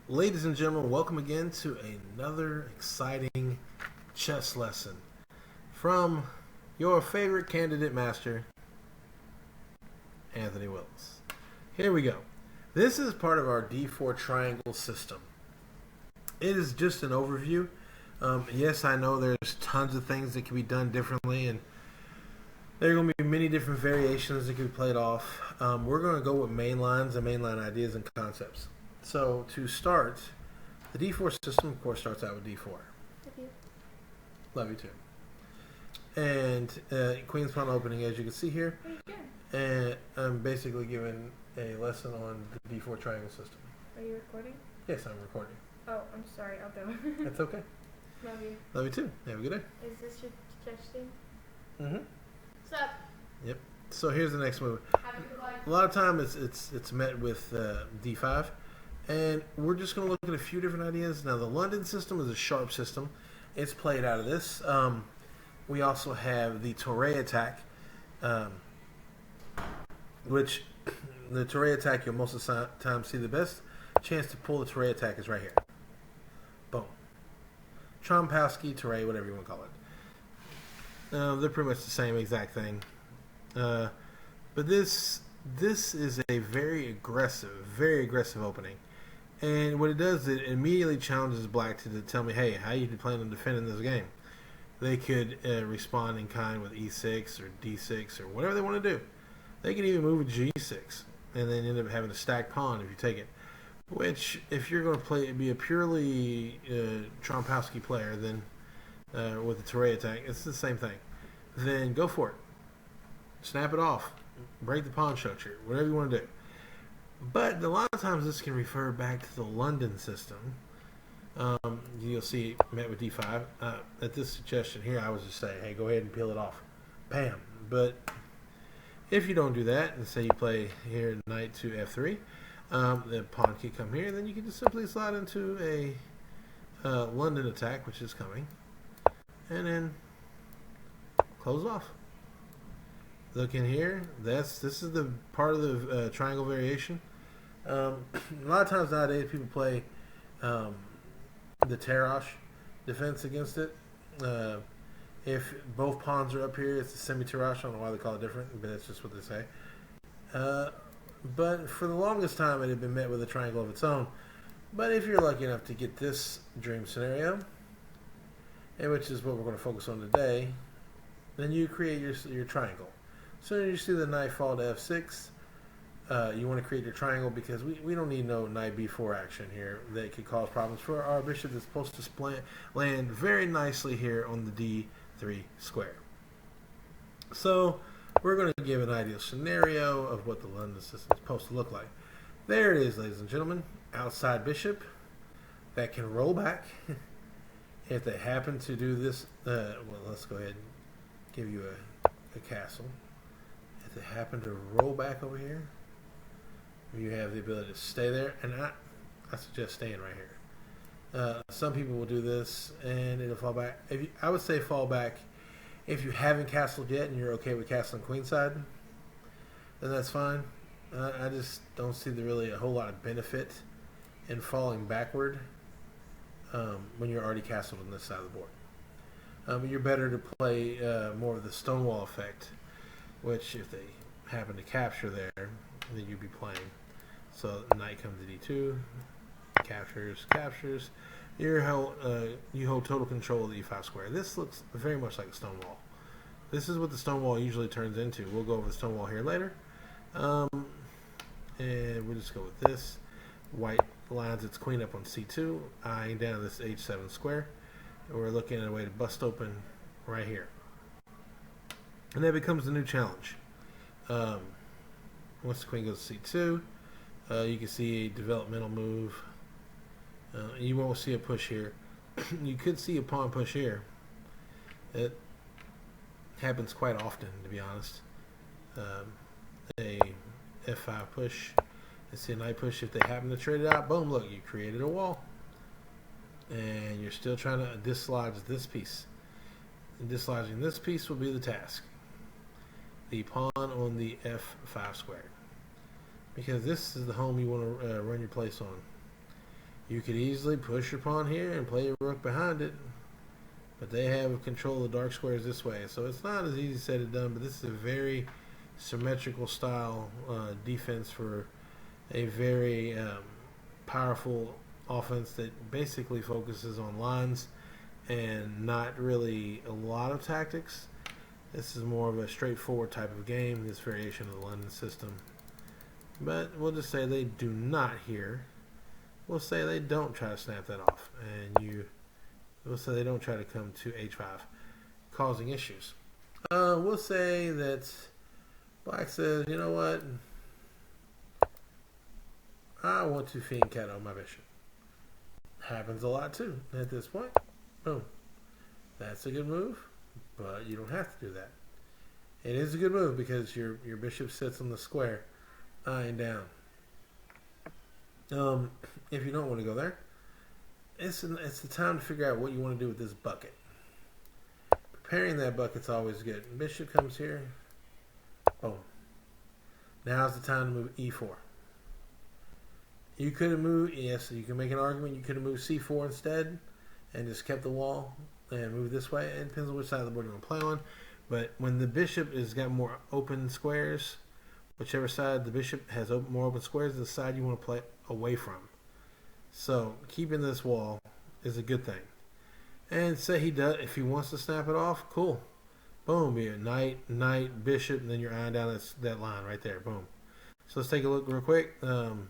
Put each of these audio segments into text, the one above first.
Ladies and gentlemen, welcome again to another exciting chess lesson from your favorite candidate master, Anthony Willis. Here we go. This is part of our D4 triangle system. It is just an overview. Yes, I know there's tons of things that can be done differently, and there are going to be many different variations that can be played off. We're going to go with main lines and mainline ideas and concepts. So to start, the D4 system, of course, starts out with D4. Love you. Love you too. And Queen's Pawn opening, as you can see here. And I'm basically giving a lesson on the D4 triangle system. Are you recording? Yes, I'm recording. Oh, I'm sorry. I'll go. That's okay. Love you. Love you too. Have a good day. Is this your suggestion? Mm-hmm. What's up? Yep. So here's the next move. Have a good life. A lot of time it's met with D5. And we're just going to look at a few different ideas. Now, the London system is a sharp system. It's played out of this. We also have the Touré attack, which the Touré attack, you'll most of the time see the best chance to pull the Touré attack is right here. Boom. Trompowsky, Touré, whatever you want to call it. They're pretty much the same exact thing. But this is a very aggressive opening. And what it does, it immediately challenges black to tell me, hey, how you plan on defending this game? They could respond in kind with e6 or d6 or whatever they want to do. They can even move a g6 and then end up having a stacked pawn if you take it. Which, if you're going to be a purely Trompowsky player, then with the Touré attack, it's the same thing. Then go for it. Snap it off. Break the pawn structure. Whatever you want to do. But a lot of times this can refer back to the London system. You'll see it met with D5. At this suggestion here, I was just saying, hey, go ahead and peel it off. Bam. But if you don't do that, and say you play here knight to F3, the pawn can come here, and then you can just simply slide into a London attack, which is coming, and then close off. Look in here. This is the part of the triangle variation. A lot of times nowadays people play the Tarrasch defense against it. If both pawns are up here, it's a semi-Tarrasch. I don't know why they call it different, but that's just what they say. But for the longest time, it had been met with a triangle of its own. But if you're lucky enough to get this dream scenario, and which is what we're going to focus on today, then you create your triangle. As soon as you see the knight fall to F6, you want to create your triangle because we don't need no knight B4 action here that could cause problems for our bishop that's supposed to land very nicely here on the D3 square. So we're going to give an ideal scenario of what the London system is supposed to look like. There it is, ladies and gentlemen. Outside bishop that can roll back. If they happen to do this, well, let's go ahead and give you a castle. If they happen to roll back over here, you have the ability to stay there, and I suggest staying right here. Some people will do this, and it'll fall back. I would say fall back if you haven't castled yet, and you're okay with castling queenside, then that's fine. I just don't see really a whole lot of benefit in falling backward when you're already castled on this side of the board. You're better to play more of the Stonewall effect, which if they happen to capture there, then you'd be playing. So knight comes to D2, captures. You hold total control of the E5 square. This looks very much like a Stonewall. This is what the Stonewall usually turns into. We'll go over the Stonewall here later. And we'll just go with this. White lines its queen up on C2, eyeing down this H7 square. And we're looking at a way to bust open right here. And that becomes the new challenge. Once the queen goes to C2, you can see a developmental move. You won't see a push here. You could see a pawn push here. It happens quite often, to be honest. A F5 push. And see a knight push. If they happen to trade it out, boom, look, you created a wall. And you're still trying to dislodge this piece. And dislodging this piece will be the task. The pawn on the F5 square. Because this is the home you want to run your place on. You could easily push your pawn here and play your rook behind it. But they have control of the dark squares this way. So it's not as easy said and done, but this is a very symmetrical style defense for a very powerful offense that basically focuses on lines and not really a lot of tactics. This is more of a straightforward type of game, this variation of the London system. But we'll just say they do not here. We'll say they don't try to snap that off. And we'll say they don't try to come to h5, causing issues. We'll say that Black says, you know what? I want to fiend cat on my bishop. Happens a lot too at this point. Boom. That's a good move, but you don't have to do that. It is a good move because your bishop sits on the square, eyeing down. If you don't want to go there, it's the time to figure out what you want to do with this bucket. Preparing that bucket's always good. Bishop comes here. Boom. Now's the time to move e4. You could have moved, yes, you can make an argument, you could have moved c4 instead and just kept the wall and moved this way. It depends on which side of the board you want to play on. But when the bishop has got more open squares, whichever side the bishop has more open squares is the side you want to play away from. So keeping this wall is a good thing. And say he does, if he wants to snap it off, cool. Boom, you're knight, bishop, and then you're eyeing down that line right there. Boom. So let's take a look real quick. Boom,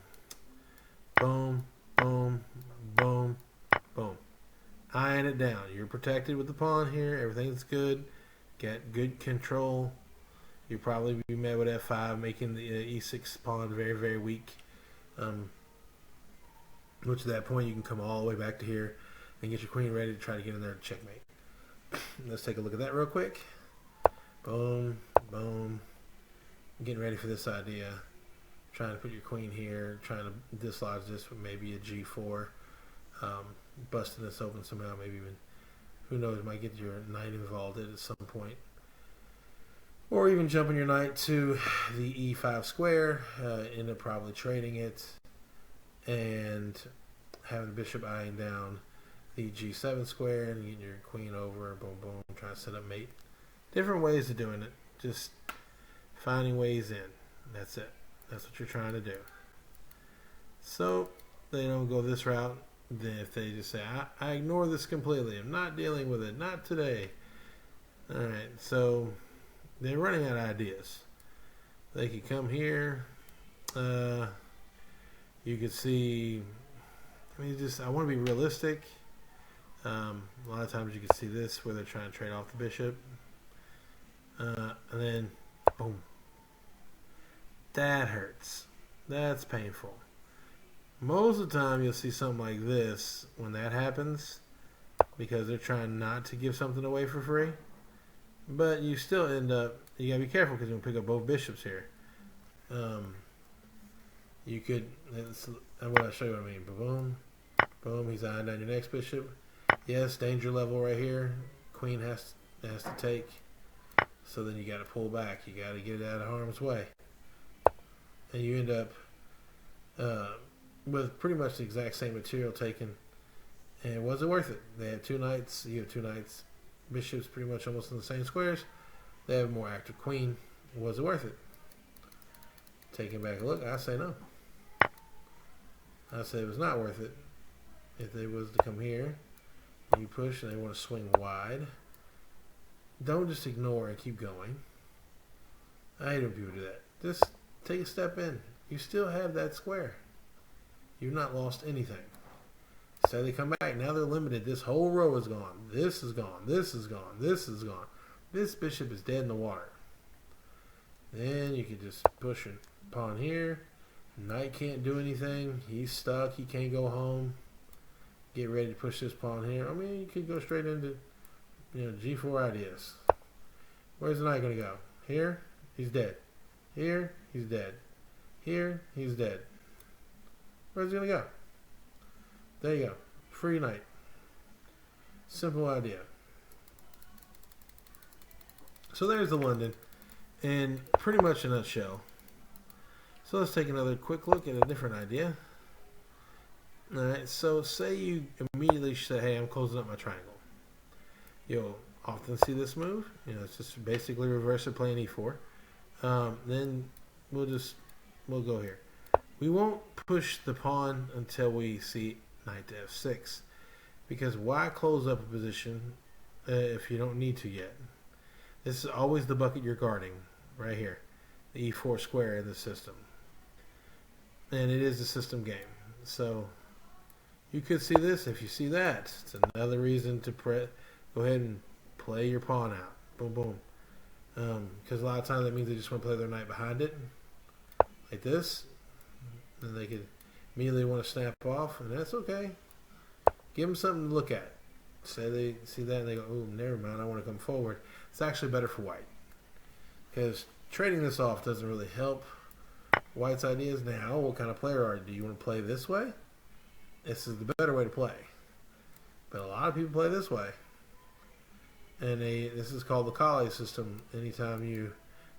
boom, boom, boom. Eyeing it down. You're protected with the pawn here. Everything's good. Get good control. You'll probably be met with f5, making the e6 pawn very, very weak. Which at that point you can come all the way back to here and get your queen ready to try to get in there to checkmate. Let's take a look at that real quick. Boom, boom. Getting ready for this idea. Trying to put your queen here, trying to dislodge this with maybe a g4, busting this open somehow, maybe even, who knows, might get your knight involved at some point. Or even jumping your knight to the e5 square, end up probably trading it, and having the bishop eyeing down the g7 square and getting your queen over, boom, boom, trying to set up mate. Different ways of doing it, just finding ways in, that's it. That's what you're trying to do. So they don't go this route. Then if they just say, I ignore this completely, I'm not dealing with it, not today. Alright, so they're running out of ideas. They could come here. You could see, I want to be realistic. A lot of times you can see this where they're trying to trade off the bishop. And then, boom. That hurts. That's painful. Most of the time you'll see something like this when that happens because they're trying not to give something away for free. But you still end up, you gotta be careful because you're gonna pick up both bishops here. You could, I'm gonna show you what I mean. Boom, boom, he's eyeing down your next bishop. Yes, danger level right here. Queen has to take. So then you gotta pull back. You gotta get it out of harm's way. And you end up with pretty much the exact same material taken, and it wasn't worth it. They had two knights. You have two knights, bishops pretty much almost in the same squares. They have a more active queen. It wasn't worth it. Taking back a look, I say no. I say it was not worth it. If they was to come here, you push and they want to swing wide, don't just ignore and keep going. I hate when people do that. Just take a step in. You still have that square. You've not lost anything. Say they come back. Now they're limited. This whole row is gone. This is gone. This is gone. This is gone. This bishop is dead in the water. Then you can just push a pawn here. Knight can't do anything. He's stuck. He can't go home. Get ready to push this pawn here. I mean, you could go straight into, g4 ideas. Where's the knight going to go? Here? He's dead. Here? He's dead. Here? He's dead. Where's he going to go? There you go. Free knight. Simple idea. So there's the London in pretty much a nutshell. So let's take another quick look at a different idea. Alright, so say you immediately say, hey, I'm closing up my triangle. You'll often see this move. It's just basically reverse of playing e4. Then we'll go here. We won't push the pawn until we see knight to f6. Because why close up a position if you don't need to yet? This is always the bucket you're guarding, right here. The e4 square in the system. And it is a system game. So you could see this. If you see that, it's another reason to go ahead and play your pawn out. Boom, boom. Because a lot of times that means they just want to play their knight behind it. Like this. And they could immediately want to snap off. And that's okay. Give them something to look at. Say they see that and they go, oh, never mind, I want to come forward. It's actually better for white. Because trading this off doesn't really help white's ideas. Now, what kind of player are you? Do you want to play this way? This is the better way to play. But a lot of people play this way. And this is called the Colley system. Anytime you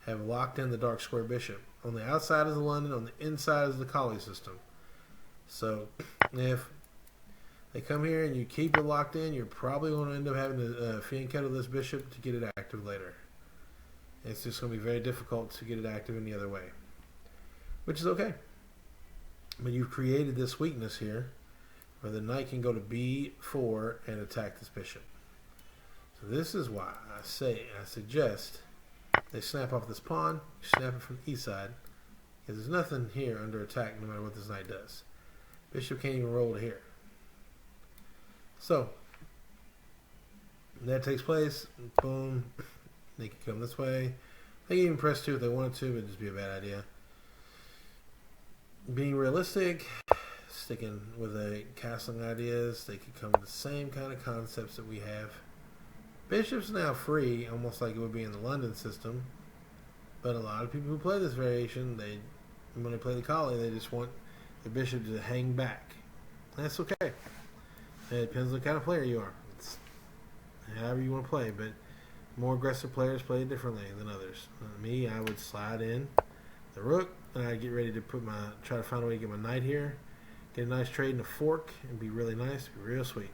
have locked in the dark square bishop. On the outside is the London, on the inside is the Colley system. So, if they come here and you keep it locked in, you're probably going to end up having to fianchetto this bishop to get it active later. It's just going to be very difficult to get it active any other way. Which is okay. But you've created this weakness here where the knight can go to b4 and attack this bishop. So this is why I suggest they snap off this pawn, snap it from the e side, because there's nothing here under attack no matter what this knight does. Bishop can't even roll to here. So, that takes place, boom, they can come this way. They can even press 2 if they wanted to, but it'd just be a bad idea. Being realistic, sticking with the castling ideas, they could come with the same kind of concepts that we have. Bishop's now free, almost like it would be in the London system, but a lot of people who play this variation, when they play the Colley, they just want the bishop to hang back. That's okay. It depends on the kind of player you are. It's however you want to play, but more aggressive players play it differently than others. Me, I would slide in the rook, and I'd get ready to try to find a way to get my knight here, get a nice trade in a fork, and be really nice, be real sweet.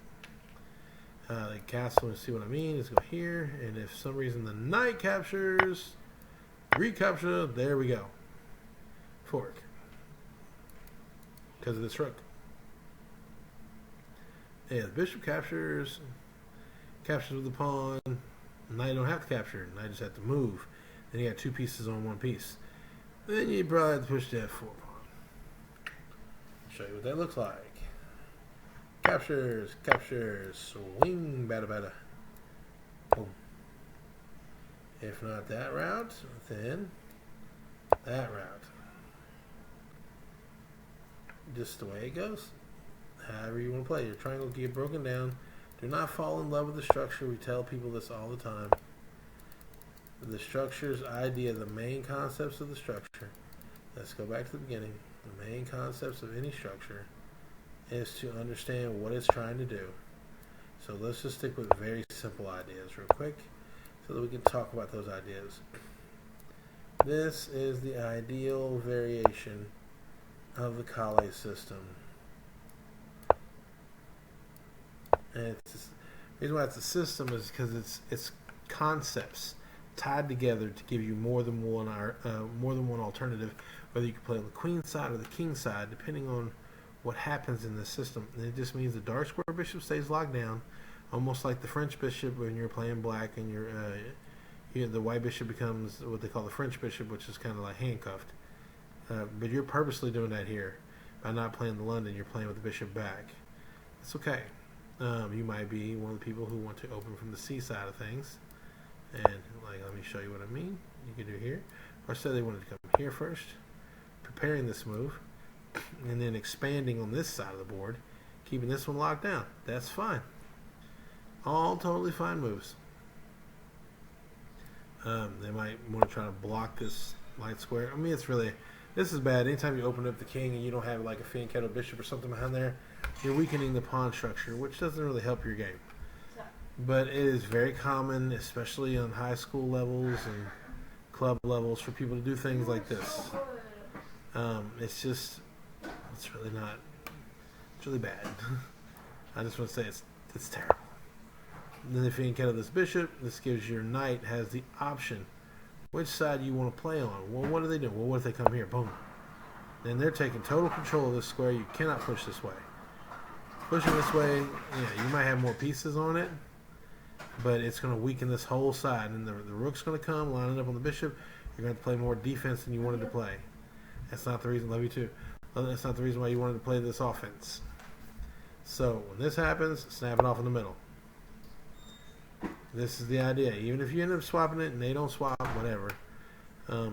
The castle, and see what I mean, is go here, and if for some reason the knight captures, recapture, there we go. Fork. Because of this rook. Yeah, the bishop captures with the pawn. Knight don't have to capture. Knight just have to move. Then you got 2 pieces on 1 piece. Then you probably have to push the f4 pawn. Show you what that looks like. Captures, swing, bada. Boom. If not that route, then that route. Just the way it goes. However you want to play. Your triangle can get broken down. Do not fall in love with the structure. We tell people this all the time. The structure's idea, the main concepts of the structure. Let's go back to the beginning. The main concepts of any structure is to understand what it's trying to do. So let's just stick with very simple ideas real quick so that we can talk about those ideas. This is the ideal variation of the Colley system. And the reason why it's a system is because it's concepts tied together to give you more than one alternative, whether you can play on the queen side or the king side, depending on what happens in this system. And it just means the dark square bishop stays locked down, almost like the French bishop when you're playing black, and the white bishop becomes what they call the French bishop, which is kind of like handcuffed. But you're purposely doing that here by not playing the London. You're playing with the bishop back. It's okay. You might be one of the people who want to open from the C side of things. And let me show you what I mean. You can do here. Or say they wanted to come here first, preparing this move, and then expanding on this side of the board, keeping this one locked down. That's fine. All totally fine moves. They might want to try to block this light square. I mean, this is bad. Anytime you open up the king and you don't have like a fianchetto bishop or something behind there, you're weakening the pawn structure, which doesn't really help your game. But it is very common, especially on high school levels and club levels, for people to do things like this. It's really not It's really bad. I just want to say it's terrible. And then if you encounter this bishop, this gives your knight has the option which side you want to play on. Well, what do they do? Well, what if they come here? Boom. Then they're taking total control of this square. You cannot push this way. Pushing this way, yeah, you might have more pieces on it, but it's going to weaken this whole side. And the rook's going to come, lining up on the bishop. You're going to play more defense than you wanted to play. That's not the reason. Love you too. That's not the reason why you wanted to play this offense. So when this happens, snap it off in the middle. This is the idea. Even if you end up swapping it and they don't swap, whatever. You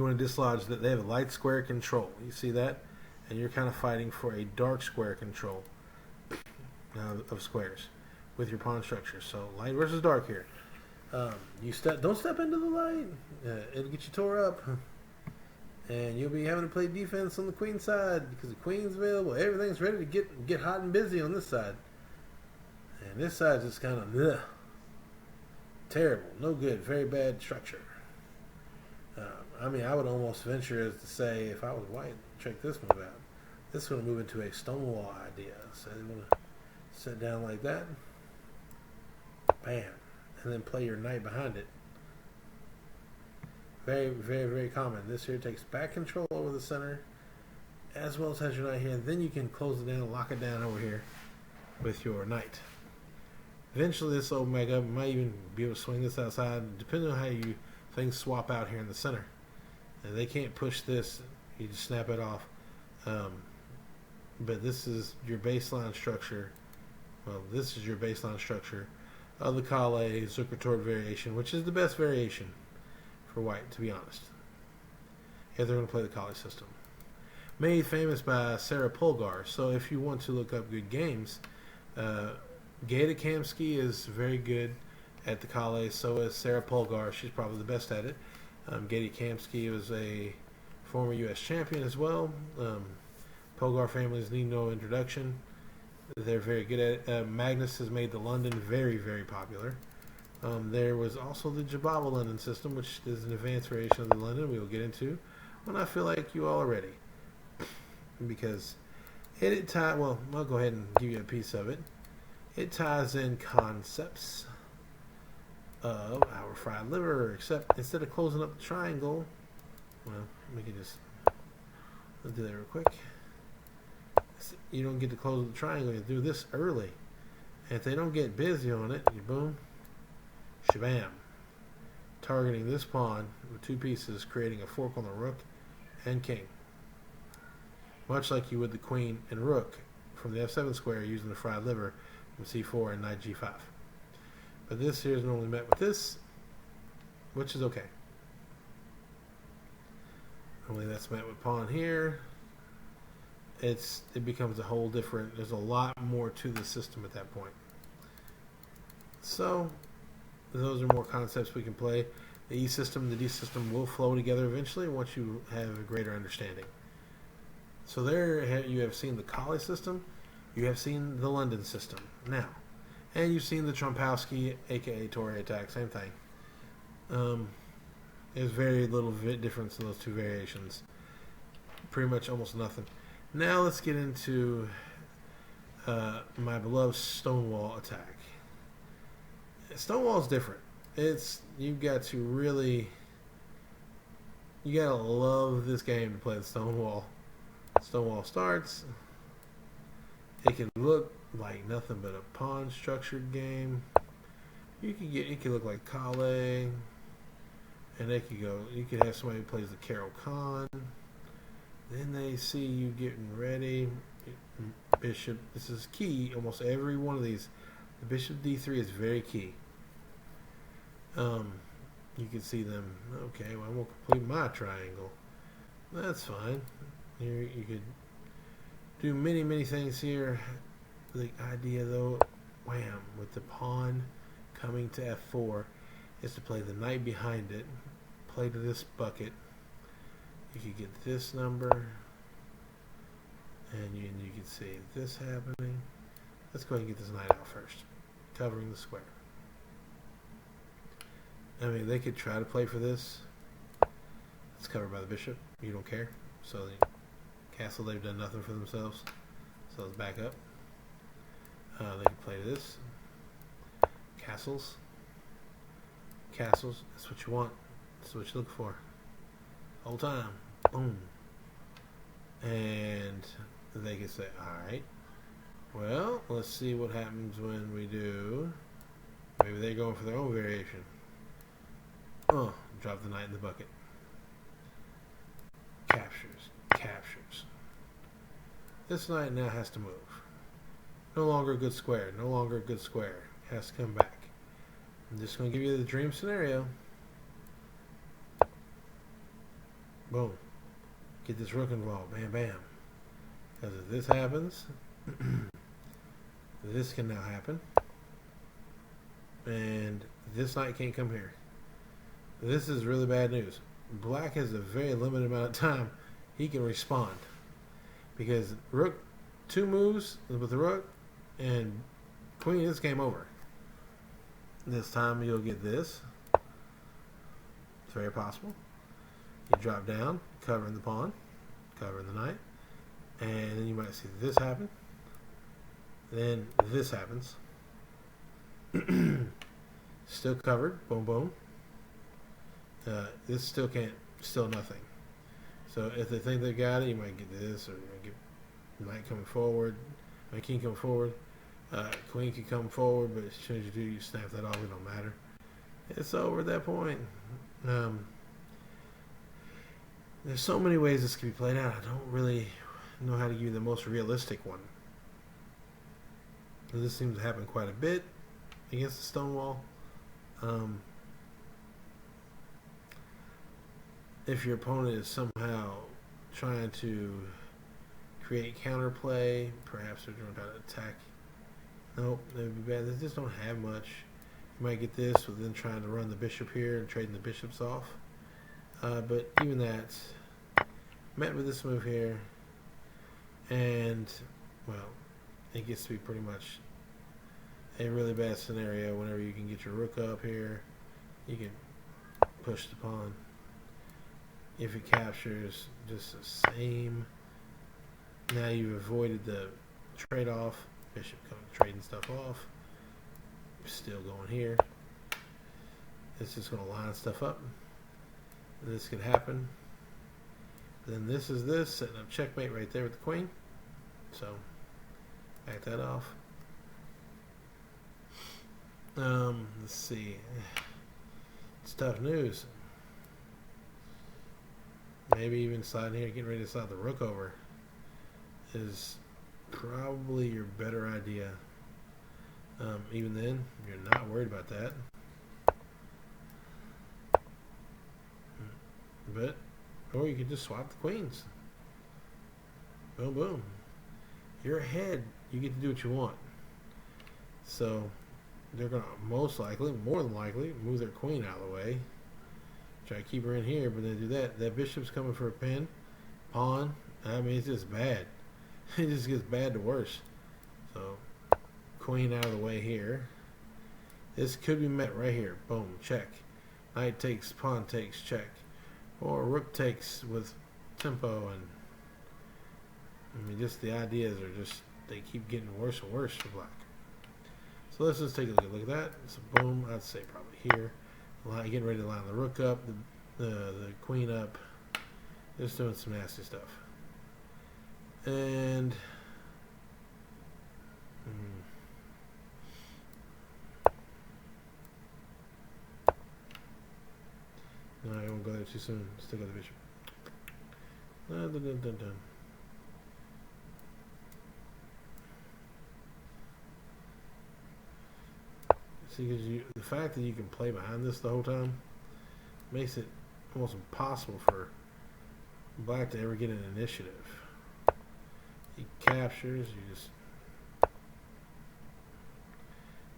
want to dislodge that. They have a light square control. You see that? And you're kind of fighting for a dark square control of squares with your pawn structure. So light versus dark here. Don't step into the light. It'll get you tore up. And you'll be having to play defense on the queen side because the queen's available. Everything's ready to get hot and busy on this side. And this side's just kind of terrible, no good, very bad structure. I mean, I would almost venture as to say, if I was white, check this move out. This is going to move into a stonewall idea. So you want to sit down like that, bam, and then play your knight behind it. Very, very, very common. This here takes back control over the center, as well as has your knight here. Then you can close it down, lock it down over here with your knight. Eventually this will open back up. You might even be able to swing this outside, depending on how things swap out here in the center. And they can't push this. You just snap it off. But this is your baseline structure. Well, this is your baseline structure of the Calais Zukertort variation, which is the best variation for white, to be honest. If they're going to play the Calais system. Made famous by Sarah Polgar. So if you want to look up good games, Gata Kamsky is very good at the Calais. So is Sarah Polgar. She's probably the best at it. Gata Kamsky was a former U.S. champion as well. Polgar families need no introduction. They're very good at it. Magnus has made the London very, very popular. There was also the Jababa London system, which is an advanced variation of the London we will get into when I feel like you all are ready. Because well, I'll go ahead and give you a piece of it. It ties in concepts of our fried liver, except instead of closing up the triangle, well, let's do that real quick. You don't get to close the triangle, you do this early. And if they don't get busy on it, you boom, shabam. Targeting this pawn with two pieces, creating a fork on the rook and king. Much like you would the queen and rook from the f7 square using the fried liver from c4 and knight g5. But this here is normally met with this, which is okay. Only that's met with pawn here. It becomes a whole different, there's a lot more to the system at that point. So those are more concepts we can play. The E system and the D system will flow together eventually once you have a greater understanding. So there you have seen the Calais system, you have seen the London system now, and you've seen the Trompowsky, aka Toray attack, same thing. There's very little difference in those two variations. Pretty much almost nothing. Now let's get into my beloved Stonewall attack. Stonewall is different. You gotta love this game to play the Stonewall. Stonewall starts. It can look like nothing but a pawn structured game. It could look like Calais, and you could have somebody who plays the Carol Khan. Then they see you getting ready. Bishop, this is key. Almost every one of these. The Bishop d3 is very key. You can see them. Okay, well, I'm going to complete my triangle. That's fine. Here you could do many, many things here. The idea, though, wham, with the pawn coming to f4, is to play the knight behind it. Play to this bucket. You could get this number, and you can see this happening. Let's go ahead and get this knight out first, covering the square. I mean, they could try to play for this. It's covered by the bishop. You don't care. So, Castle, they've done nothing for themselves. So let's back up. They can play this. Castles. Castles. That's what you want. That's what you look for. Whole time. Boom. And they can say, alright. Well, let's see what happens when we do. Maybe they're going for their own variation. Oh, drop the knight in the bucket. Captures. Captures. This knight now has to move. No longer a good square. No longer a good square. It has to come back. I'm just going to give you the dream scenario. Boom. Get this rook involved. Bam, bam. Because if this happens, this can now happen. And this knight can't come here. This is really bad news. Black has a very limited amount of time he can respond. Because rook, 2 moves with the rook, and queen is game over. This time you'll get this. It's very possible. You drop down, covering the pawn, covering the knight, and then you might see this happen. Then this happens. Still covered. Boom, boom. This still can't. Still nothing. So if they think they got it, you might get this, or you might get knight coming forward, king coming forward. Queen can come forward, but as soon as you do, you snap that off. It don't matter. It's over at that point. There's so many ways this can be played out. I don't really know how to give you the most realistic one. This seems to happen quite a bit against the stone wall. If your opponent is somehow trying to create counterplay, perhaps they're trying to attack. Nope, that would be bad. They just don't have much. You might get this with them trying to run the bishop here and trading the bishops off. But even that, met with this move here, and, well, it gets to be pretty much a really bad scenario whenever you can get your rook up here. You can push the pawn. If it captures, just the same. Now you've avoided the trade-off. Bishop trading stuff off. Still going here. It's just going to line stuff up. This could happen. Then this is this, setting up checkmate right there with the queen. So, back that off. Let's see. It's tough news. Maybe even sliding here, getting ready to slide the rook over is probably your better idea. Even then, you're not worried about that. But, or you could just swap the queens. Boom, boom. You're ahead. You get to do what you want. So, they're going to most likely, more than likely, move their queen out of the way. Try to keep her in here, but they do that. That bishop's coming for a pin. Pawn. I mean, it's just bad. It just gets bad to worse. So, queen out of the way here. This could be met right here. Boom, check. Knight takes, pawn takes, check. Or rook takes with tempo, and I mean, just the ideas are just, they keep getting worse and worse for black. So let's just take a look at that. So boom, I'd say probably here. Getting ready to line the rook up, the queen up. Just doing some nasty stuff. And no, I won't go there too soon. Still got the bishop. Dun, dun, dun, dun, dun. See, because the fact that you can play behind this the whole time makes it almost impossible for black to ever get an initiative. He captures, you just.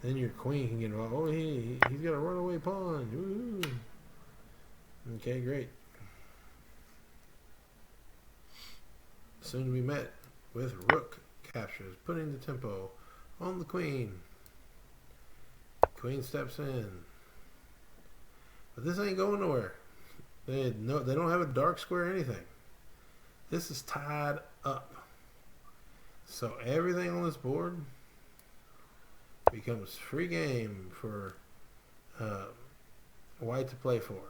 Then your queen can get involved. Oh, he's got a runaway pawn. Woo-hoo. Okay, great. Soon to be met with rook captures, putting the tempo on the queen. Queen steps in. But this ain't going nowhere. They don't have a dark square or anything. This is tied up. So everything on this board becomes free game for white to play for.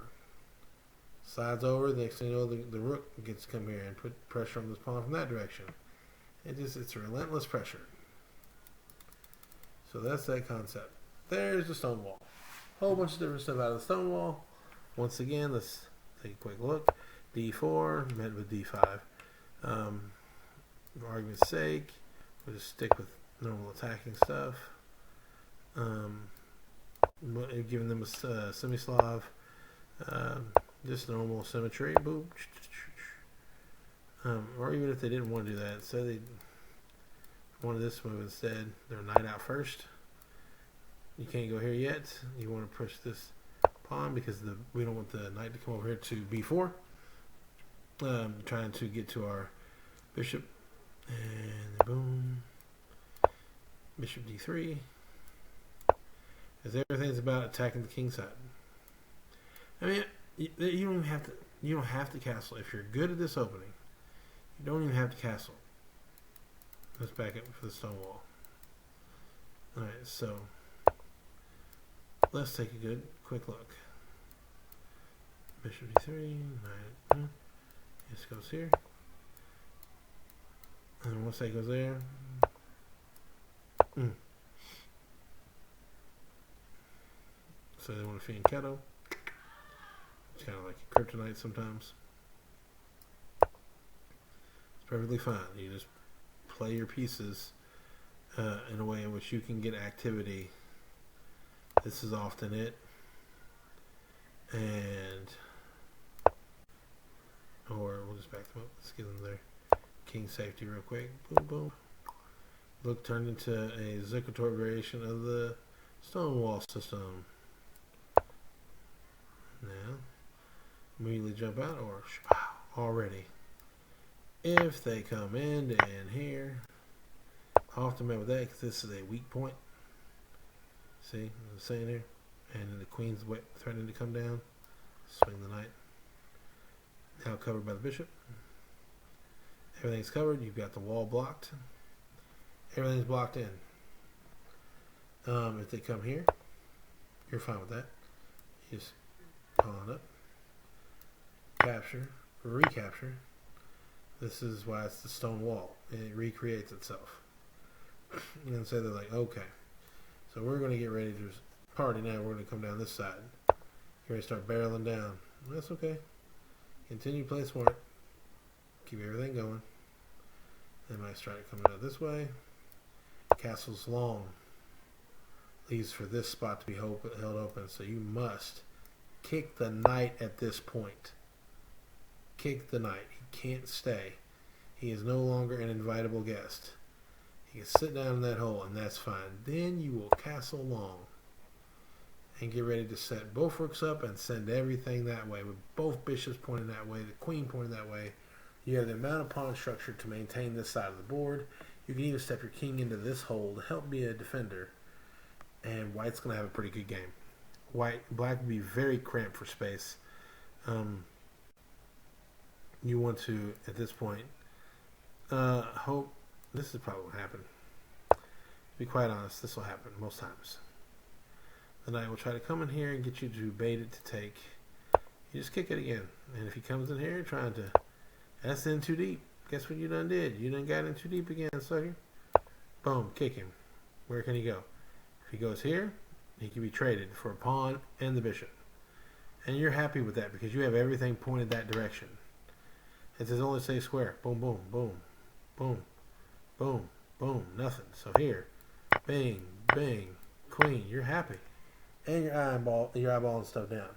Slides over. The next thing you know, the rook gets to come here and put pressure on this pawn from that direction. It's relentless pressure. So that's that concept. There's the stone wall. Whole bunch of different stuff out of the stone wall. Once again, let's take a quick look. D4 met with D5. For argument's sake, we'll just stick with normal attacking stuff. Giving them a semi-Slav. Just normal symmetry. Boom. Or even if they didn't want to do that, say they wanted this move instead, they're knight out first. You can't go here yet. You want to push this pawn because we don't want the knight to come over here to b4. Trying to get to our bishop. And boom. Bishop d3. Because everything's about attacking the king side. I mean, you don't even have to. You don't have to castle if you're good at this opening. You don't even have to castle. Let's back up for the stone wall. All right, so let's take a good quick look. Bishop d3. Knight. This goes here, and once that goes there. So they want to feed Keto. It's kind of like a kryptonite sometimes. It's perfectly fine. You just play your pieces in a way in which you can get activity. This is often it. Or we'll just back them up. Let's get them there. King safety real quick. Boom, boom. Look turned into a Zuckertorp variation of the Stonewall system. Now, immediately jump out or already. If they come in here, often met with that because this is a weak point. See what I'm saying here? And then the queen's threatening to come down. Swing the knight. Now covered by the bishop. Everything's covered. You've got the wall blocked. Everything's blocked in. If they come here, you're fine with that. You just pawn up. Capture. Recapture. This is why it's the stone wall. It recreates itself. And so they're like, okay. So we're going to get ready to party now. We're going to come down this side. You're going to start barreling down. That's okay. Continue play smart. Keep everything going. They might start coming out this way. Castle's long. Leaves for this spot to be held open. So you must kick the knight at this point. Kick the knight. He can't stay. He is no longer an invitable guest. He can sit down in that hole, and that's fine. Then you will castle long and get ready to set both rooks up and send everything that way, with both bishops pointing that way, the queen pointing that way. You have the amount of pawn structure to maintain this side of the board. You can even step your king into this hole to help be a defender, and white's going to have a pretty good game. Black will be very cramped for space. You want to, at this point, hope this is probably what will happen. To be quite honest, this will happen most times. The knight will try to come in here and get you to bait it to take. You just kick it again. And if he comes in here trying to, that's in too deep. Guess what you done did? You done got in too deep again, sucker. Boom, kick him. Where can he go? If he goes here, he can be traded for a pawn and the bishop. And you're happy with that because you have everything pointed that direction. It says only stay square. Boom, boom, boom, boom, boom, boom. Nothing. So here, bang, bang, queen. You're happy. And you're eyeballing stuff down.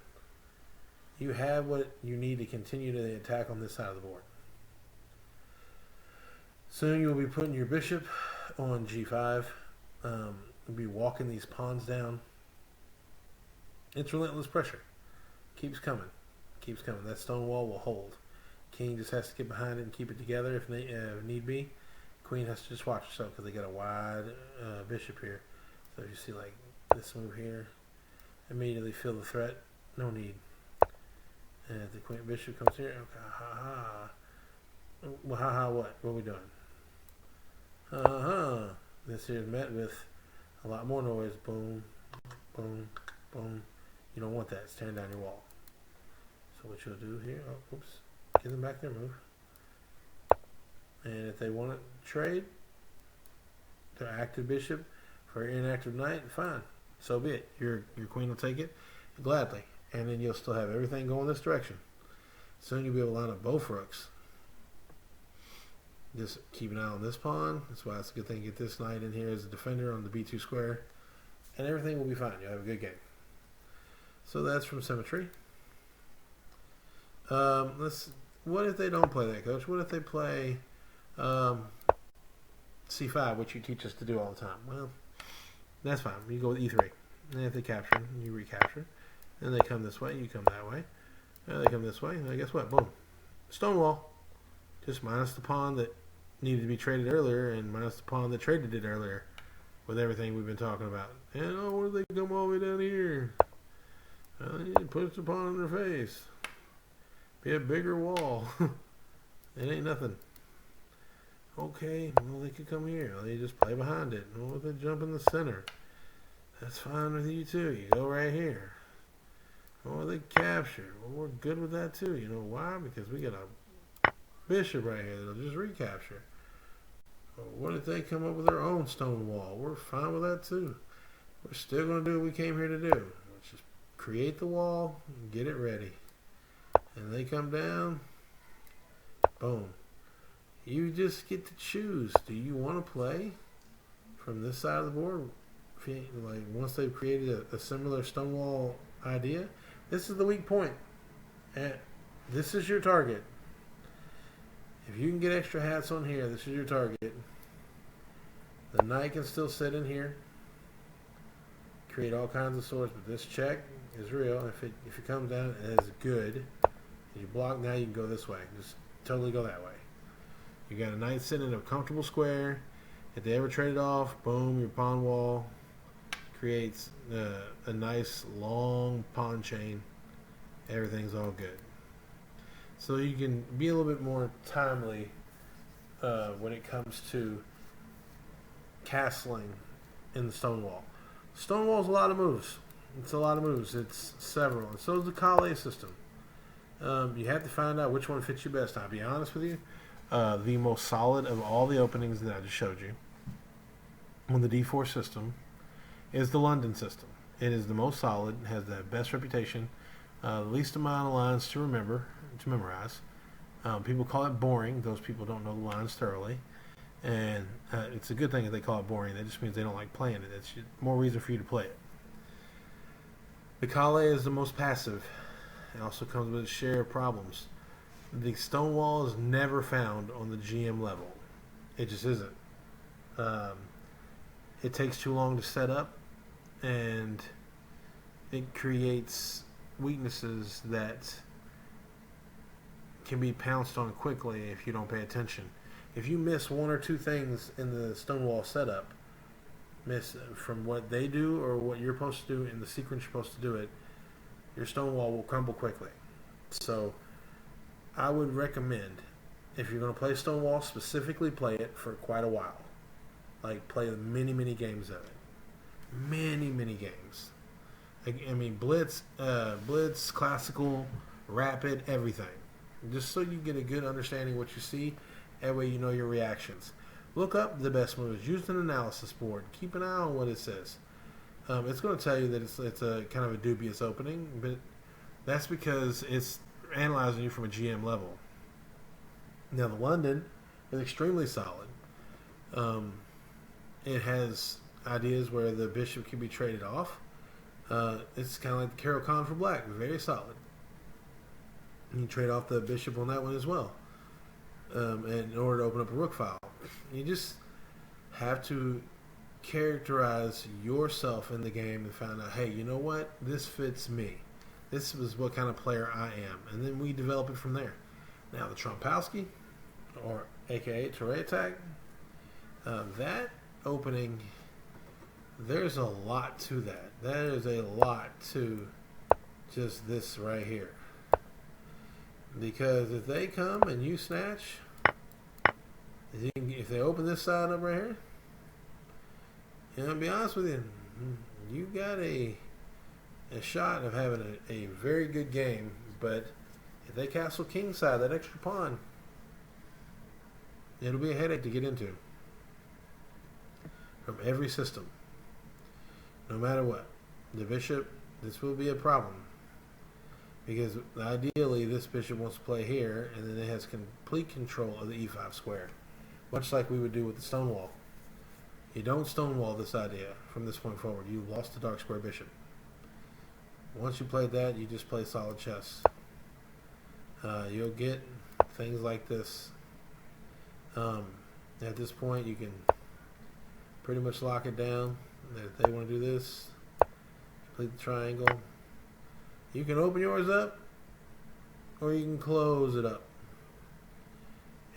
You have what you need to continue the attack on this side of the board. Soon you'll be putting your bishop on g5. You'll be walking these pawns down. It's relentless pressure. Keeps coming. Keeps coming. That stone wall will hold. King just has to get behind it and keep it together if need be. Queen has to just watch herself because they got a wide bishop here. So if you see like this move here, immediately feel the threat. No need. And if the queen bishop comes here, okay, Well, what? What are we doing? Uh-huh. This here is met with a lot more noise. Boom, boom, boom. You don't want that. It's tearing down your wall. So what you'll do here, oh, oops, get them back there, move. And if they want to trade their active bishop for your inactive knight, fine. So be it. Your queen will take it gladly. And then you'll still have everything going this direction. Soon you'll be able to line up both rooks. Just keep an eye on this pawn. That's why it's a good thing to get this knight in here as a defender on the b2 square. And everything will be fine. You'll have a good game. So that's from Symmetry. What if they don't play that, Coach? What if they play c5, which you teach us to do all the time? Well, that's fine. You go with e3. And if they capture, you recapture. And they come this way, you come that way. And they come this way, and guess what? Boom. Stonewall. Just minus the pawn that needed to be traded earlier, and minus the pawn that traded it earlier, with everything we've been talking about. And what do they come all the way down here? Well, they need to push the pawn in their face. Be a bigger wall. It ain't nothing. Okay, well, they could come here. They just play behind it. Or they jump in the center. That's fine with you, too. You go right here. Or they capture. Well, we're good with that, too. You know why? Because we got a bishop right here that'll just recapture. Well, what if they come up with their own stone wall? We're fine with that, too. We're still going to do what we came here to do. Let's just create the wall and get it ready. And they come down. Boom. You just get to choose. Do you want to play from this side of the board? Like once they've created a similar stonewall idea, this is the weak point. And this is your target. If you can get extra hats on here, this is your target. The knight can still sit in here, create all kinds of swords, but this check is real. If it comes down, it is good. If you block now, you can go this way. Just totally go that way. You got a knight sitting in a comfortable square. If they ever trade it off, boom, your pawn wall creates a nice long pawn chain. Everything's all good. So you can be a little bit more timely when it comes to castling in the Stonewall. Stonewall's a lot of moves. It's a lot of moves. It's several. And so is the Calais system. You have to find out which one fits you best. I'll be honest with you. The most solid of all the openings that I just showed you on the D4 system is the London system. It is the most solid, has the best reputation, the least amount of lines to memorize. People call it boring. Those people don't know the lines thoroughly. And it's a good thing that they call it boring. That just means they don't like playing it. It's more reason for you to play it. The Calais is the most passive. It also comes with a share of problems. The Stonewall is never found on the GM level. It just isn't. It takes too long to set up, and it creates weaknesses that can be pounced on quickly if you don't pay attention. If you miss one or two things in the Stonewall setup, miss from what they do or what you're supposed to do in the sequence you're supposed to do it, your Stonewall will crumble quickly. So I would recommend, if you're going to play Stonewall, specifically play it for quite a while. Like, play many, many games of it. Many, many games. I mean, Blitz, Classical, Rapid, everything. Just so you get a good understanding of what you see. That way you know your reactions. Look up the best moves. Use an analysis board. Keep an eye on what it says. It's going to tell you that it's a kind of a dubious opening, but that's because it's analyzing you from a GM level. Now, the London is extremely solid. It has ideas where the bishop can be traded off. It's kind of like the Carol Khan for black. Very solid. You can trade off the bishop on that one as well. And in order to open up a rook file. You just have to characterize yourself in the game and find out, hey, you know what? This fits me. This is what kind of player I am. And then we develop it from there. Now, the Trompowsky, or a.k.a. Touré attack, that opening, there's a lot to that. There is a lot to just this right here. Because if they come and you snatch, If they open this side up right here, I'll be honest with you, you got a shot of having a very good game. But if they castle king side, that extra pawn, it'll be a headache to get into from every system. No matter what, the bishop, this will be a problem. Because ideally, this bishop wants to play here, and then it has complete control of the e5 square. Much like we would do with the stonewall. You don't stonewall this idea from this point forward. You lost the dark square bishop. Once you played that, you just play solid chess. You'll get things like this. At this point, you can pretty much lock it down. If they want to do this, complete the triangle. You can open yours up, or you can close it up.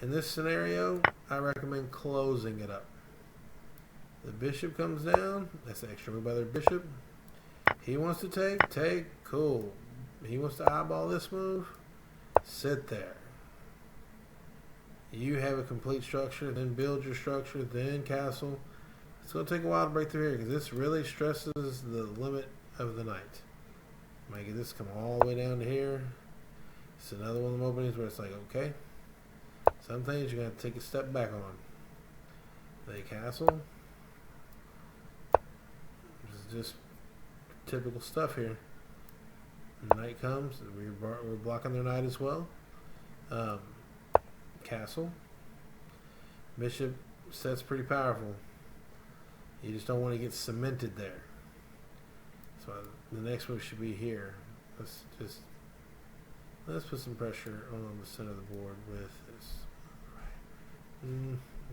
In this scenario, I recommend closing it up. The bishop comes down. That's an extra move by their bishop. He wants to take, cool. He wants to eyeball this move, sit there. You have a complete structure, then build your structure, then castle. It's going to take a while to break through here because this really stresses the limit of the knight. Might get this come all the way down to here. It's another one of them openings where it's like, okay, some things you're going to have to take a step back on. They castle. This is just typical stuff here. The knight comes. We're blocking their knight as well. Castle. Bishop sets pretty powerful. You just don't want to get cemented there. So the next move should be here. Let's put some pressure on the center of the board with this.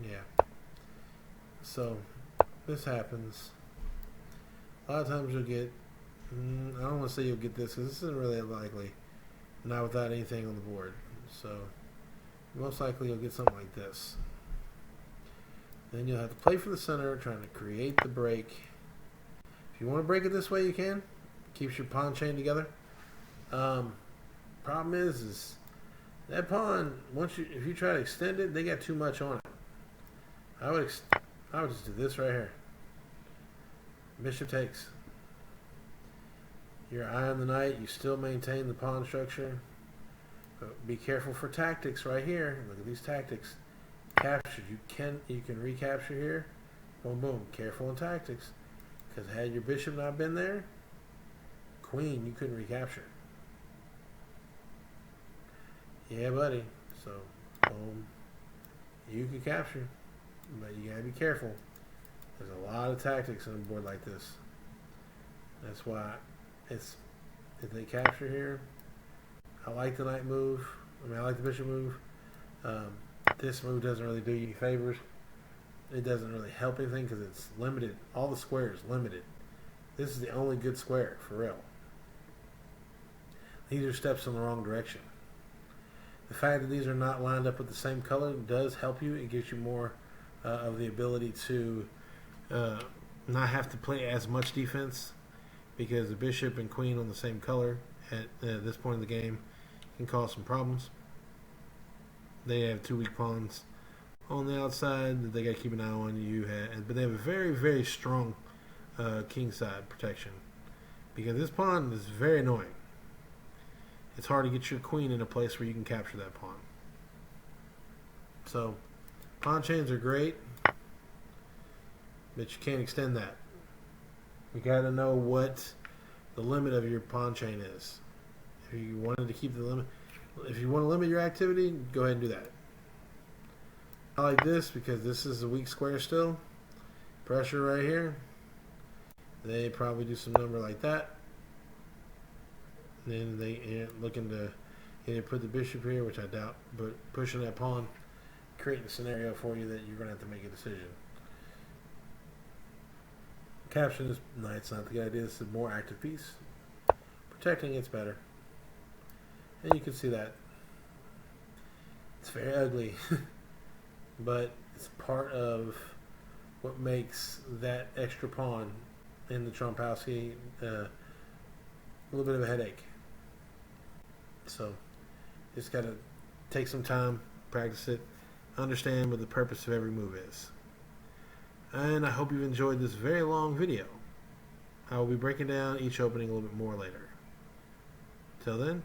Yeah. So this happens. A lot of times you'll get. I don't want to say you'll get this because this isn't really likely. Not without anything on the board. So most likely you'll get something like this. Then you'll have to play for the center, trying to create the break. If you want to break it this way, you can. Keeps your pawn chain together. Problem is that pawn. If you try to extend it, they got too much on it. I would just do this right here. Bishop takes. Your eye on the knight. You still maintain the pawn structure. But be careful for tactics right here. Look at these tactics. Captured. You can recapture here. Boom, boom. Careful in tactics. Because had your bishop not been there, queen, you couldn't recapture. Yeah, buddy. So, boom. You can capture. But you gotta be careful. There's a lot of tactics on a board like this. That's why if they capture here, I like the knight move. I like the bishop move. This move doesn't really do you any favors. It doesn't really help anything because it's limited. All the squares limited. This is the only good square for real. These are steps in the wrong direction. The fact that these are not lined up with the same color does help you. It gives you more of the ability to not have to play as much defense because the bishop and queen on the same color at this point in the game can cause some problems. They have two weak pawns on the outside that they got to keep an eye on. But they have a very, very strong king side protection because this pawn is very annoying. It's hard to get your queen in a place where you can capture that pawn. So, pawn chains are great, but you can't extend that. You got to know what the limit of your pawn chain is. If you wanted to keep the limit, if you want to limit your activity, go ahead and do that. I like this because this is a weak square still. Pressure right here. They probably do some number like that. Then they looking to either put the bishop here, which I doubt, but pushing that pawn, creating a scenario for you that you're going to have to make a decision. Capturing this knight's not the good idea. This is a more active piece. Protecting it's better. And you can see that. It's very ugly. But it's part of what makes that extra pawn in the Trompowsky a little bit of a headache. So, just got to take some time, practice it. understand what the purpose of every move is. And I hope you've enjoyed this very long video. I will be breaking down each opening a little bit more later. Till then,